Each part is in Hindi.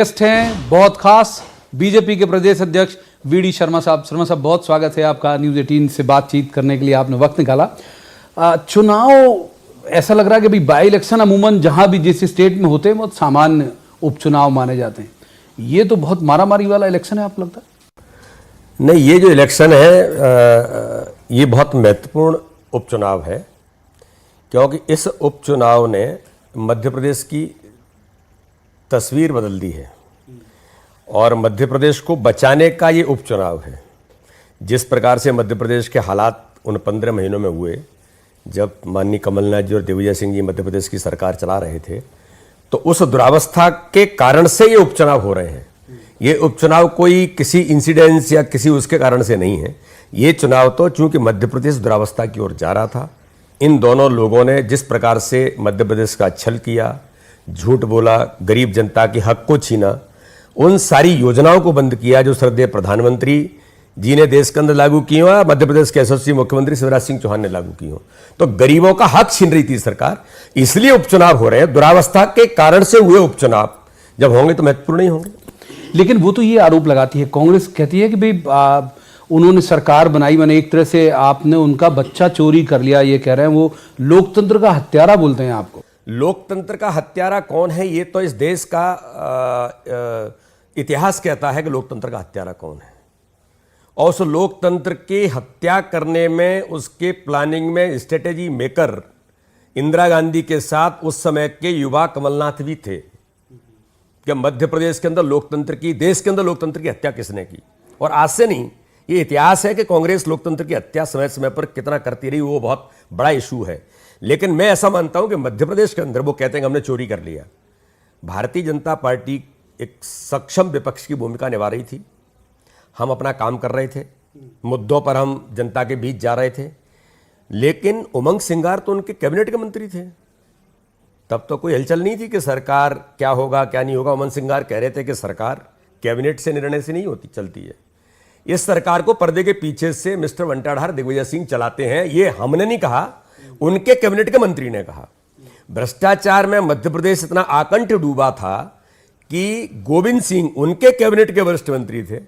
गेस्ट हैं बहुत खास बीजेपी के प्रदेश अध्यक्ष वीडी शर्मा साहब। शर्मा साहब, बहुत स्वागत है आपका न्यूज़ 18 से बातचीत करने के लिए आपने वक्त निकाला। चुनाव ऐसा लग रहा है कि भाई बाई इलेक्शन अमूमन जहां भी जिस स्टेट में होते हैं बहुत सामान्य उपचुनाव माने जाते हैं, ये तो बहुत मारामारी वाला इलेक्शन है आपको लगता है? नहीं, ये जो इलेक्शन है ये बहुत महत्वपूर्ण उपचुनाव है, क्योंकि इस उपचुनाव ने मध्य प्रदेश की तस्वीर बदल दी है और मध्य प्रदेश को बचाने का ये उपचुनाव है। जिस प्रकार से मध्य प्रदेश के हालात उन 15 महीनों में हुए जब माननीय कमलनाथ जी और दिग्विजय सिंह जी मध्य प्रदेश की सरकार चला रहे थे, तो उस दुरावस्था के कारण से ये उपचुनाव हो रहे हैं। ये उपचुनाव कोई किसी इंसिडेंस या किसी उसके कारण से नहीं है। ये चुनाव तो चूंकि मध्य प्रदेश दुरावस्था की ओर जा रहा था, इन दोनों लोगों ने जिस प्रकार से मध्य प्रदेश का छल किया, झूठ बोला, गरीब जनता के हक को छीना, उन सारी योजनाओं को बंद किया जो श्रद्धेय प्रधानमंत्री जी ने देश के अंदर लागू की हो, मध्य प्रदेश के यशस्वी मुख्यमंत्री शिवराज सिंह चौहान ने लागू की हो। तो गरीबों का हक छीन रही थी सरकार, इसलिए उपचुनाव हो रहे हैं। दुरावस्था के कारण से हुए उपचुनाव जब होंगे तो महत्वपूर्ण ही होंगे। लेकिन वो तो ये आरोप लगाती है, कांग्रेस कहती है कि भाई उन्होंने सरकार बनाई, मैंने एक तरह से आपने उनका बच्चा चोरी कर लिया, ये कह रहे हैं। वो लोकतंत्र का हत्यारा बोलते हैं आपको। लोकतंत्र का हत्यारा कौन है, ये तो इस देश का इतिहास कहता है कि लोकतंत्र का हत्यारा कौन है। और उस लोकतंत्र की हत्या करने में, उसके प्लानिंग में स्ट्रेटेजी मेकर इंदिरा गांधी के साथ उस समय के युवा कमलनाथ भी थे कि मध्य प्रदेश के अंदर लोकतंत्र की, देश के अंदर लोकतंत्र की हत्या किसने की। और आज से नहीं, ये इतिहास है कि कांग्रेस लोकतंत्र की हत्या समय समय पर कितना करती रही, वो बहुत बड़ा इशू है। लेकिन मैं ऐसा मानता हूं कि मध्य प्रदेश के अंदर वो कहते हैं कि हमने चोरी कर लिया। भारतीय जनता पार्टी एक सक्षम विपक्ष की भूमिका निभा रही थी। हम अपना काम कर रहे थे, मुद्दों पर हम जनता के बीच जा रहे थे। लेकिन उमंग सिंगार तो उनके कैबिनेट के मंत्री थे, तब तो कोई हलचल नहीं थी कि सरकार क्या होगा क्या नहीं होगा। उमंग सिंगार कह रहे थे कि सरकार कैबिनेट से निर्णय से नहीं होती, चलती है। इस सरकार को पर्दे के पीछे से मिस्टर वंटाधार दिग्विजय सिंह चलाते हैं। ये हमने नहीं कहा, उनके कैबिनेट के मंत्री ने कहा। भ्रष्टाचार में मध्य प्रदेश इतना आकंठ डूबा था कि गोविंद सिंह उनके कैबिनेट के वरिष्ठ मंत्री थे,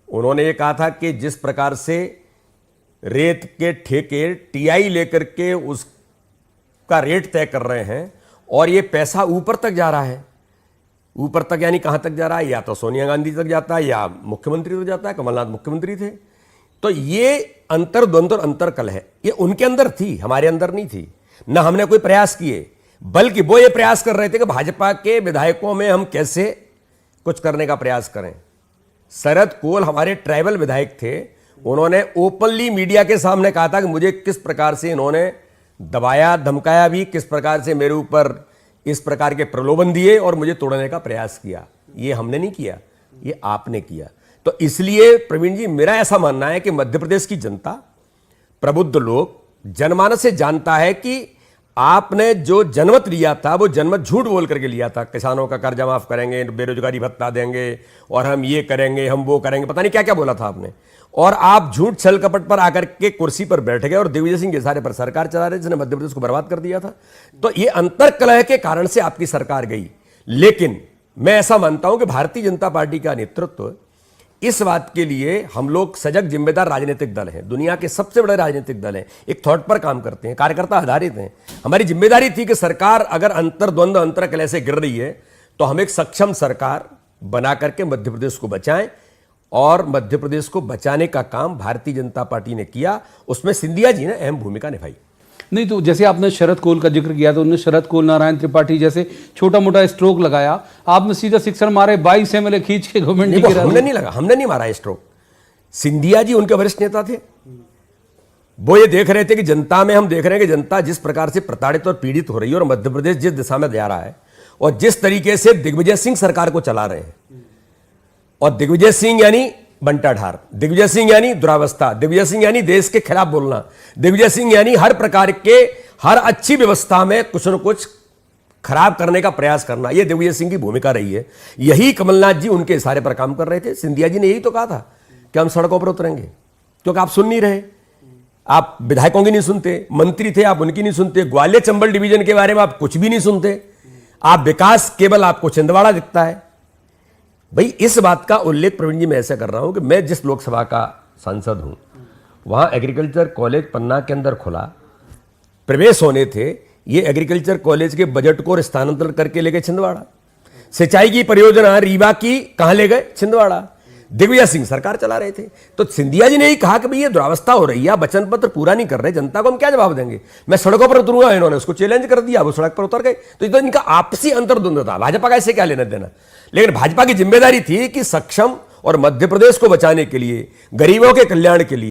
उन्होंने ये कहा था कि जिस प्रकार से रेत के ठेके टीआई लेकर के उसका रेट तय कर रहे हैं और ये पैसा ऊपर तक जा रहा है। ऊपर तक यानी कहां तक जा रहा है? या तो सोनिया गांधी तक जाता है या मुख्यमंत्री तक जाता है। कमलनाथ मुख्यमंत्री थे। तो ये अंतर्द्वंद और अंतरकल है, ये उनके अंदर थी, हमारे अंदर नहीं थी। न हमने कोई प्रयास किए, बल्कि वो ये प्रयास कर रहे थे कि भाजपा के विधायकों में हम कैसे कुछ करने का प्रयास करें। शरद कोल हमारे ट्राइबल विधायक थे, उन्होंने ओपनली मीडिया के सामने कहा था कि मुझे किस प्रकार से इन्होंने दबाया, धमकाया भी, किस प्रकार से मेरे ऊपर इस प्रकार के प्रलोभन दिए और मुझे तोड़ने का प्रयास किया। ये हमने नहीं किया, ये आपने किया। तो इसलिए प्रवीण जी, मेरा ऐसा मानना है कि मध्य प्रदेश की जनता, प्रबुद्ध लोग, जनमानस से जानता है कि आपने जो जनमत लिया था वो जनमत झूठ बोल करके लिया था। किसानों का कर्जा माफ करेंगे, बेरोजगारी भत्ता देंगे और हम ये करेंगे, हम वो करेंगे, पता नहीं क्या क्या बोला था आपने। और आप झूठ छल कपट पर आकर के कुर्सी पर बैठ गए और दिग्विजय सिंह के सारे पर सरकार चला रहे, जिसने मध्य प्रदेश को बर्बाद कर दिया था। तो ये अंतर्कलह के कारण से आपकी सरकार गई। लेकिन मैं ऐसा मानता हूं कि भारतीय जनता पार्टी का नेतृत्व इस बात के लिए, हम लोग सजग जिम्मेदार राजनीतिक दल हैं, दुनिया के सबसे बड़े राजनीतिक दल हैं, एक थॉट पर काम करते हैं, कार्यकर्ता आधारित हैं। हमारी जिम्मेदारी थी कि सरकार अगर अंतर्द्वंद अंतरकलह से गिर रही है तो हम एक सक्षम सरकार बना करके मध्य प्रदेश को बचाएं। और मध्य प्रदेश को बचाने का काम भारतीय जनता पार्टी ने किया, उसमें सिंधिया जी ने अहम भूमिका निभाई। नहीं तो जैसे आपने शरद कोल का जिक्र किया, तो उन्होंने शरद कोल, नारायण त्रिपाठी जैसे छोटा मोटा स्ट्रोक लगाया, आपने सीधा सिक्सर मारे, 22 एमएलए खींच के गवर्नमेंट की। हमने नहीं लगा, हमने नहीं मारा स्ट्रोक। सिंधिया जी उनके वरिष्ठ नेता थे, वो ये देख रहे थे कि जनता में, हम देख रहे हैं कि जनता जिस प्रकार से प्रताड़ित और पीड़ित हो रही है और मध्य प्रदेश जिस दिशा में जा रहा है और जिस तरीके से दिग्विजय सिंह सरकार को चला रहे हैं, और दिग्विजय सिंह यानी बंटाधार, दिग्विजय सिंह यानी दुरावस्था, दिग्विजय सिंह यानी देश के खिलाफ बोलना, दिग्विजय सिंह यानी हर प्रकार के, हर अच्छी व्यवस्था में कुछ न कुछ खराब करने का प्रयास करना। यह दिग्विजय सिंह की भूमिका रही है। यही कमलनाथ जी उनके इशारे पर काम कर रहे थे। सिंधिया जी ने यही तो कहा था कि हम सड़कों पर उतरेंगे, क्योंकि आप सुन नहीं रहे। आप विधायकों की नहीं सुनते, मंत्री थे आप उनकी नहीं सुनते, ग्वालियर चंबल डिवीजन के बारे में आप कुछ भी नहीं सुनते। आप विकास केवल आपको छिंदवाड़ा दिखता है, भाई इस बात का उल्लेख प्रवीण जी मैं ऐसे कर रहा हूं कि मैं जिस लोकसभा का सांसद हूं वहां एग्रीकल्चर कॉलेज पन्ना के अंदर खुला, प्रवेश होने थे, ये एग्रीकल्चर कॉलेज के बजट को स्थानांतरण करके ले गए छिंदवाड़ा। सिंचाई की परियोजना रीवा की कहां ले गए? छिंदवाड़ा। दिग्विजय सिंह सरकार चला रहे थे। तो सिंधिया जी ने ही कहा कि भाई ये दुरावस्था हो रही है, वचन पत्र पूरा नहीं कर रहे, जनता को हम क्या जवाब देंगे? मैं सड़कों पर उतरूंगा, इन्होंने उसको चैलेंज कर दिया, वो सड़क पर उतर गए। तो ये तो इनका आपसी अंतर्द्वंद था, भाजपा का इससे क्या लेना देना। लेकिन भाजपा की जिम्मेदारी थी कि सक्षम और मध्य प्रदेश को बचाने के लिए, गरीबों के कल्याण के लिए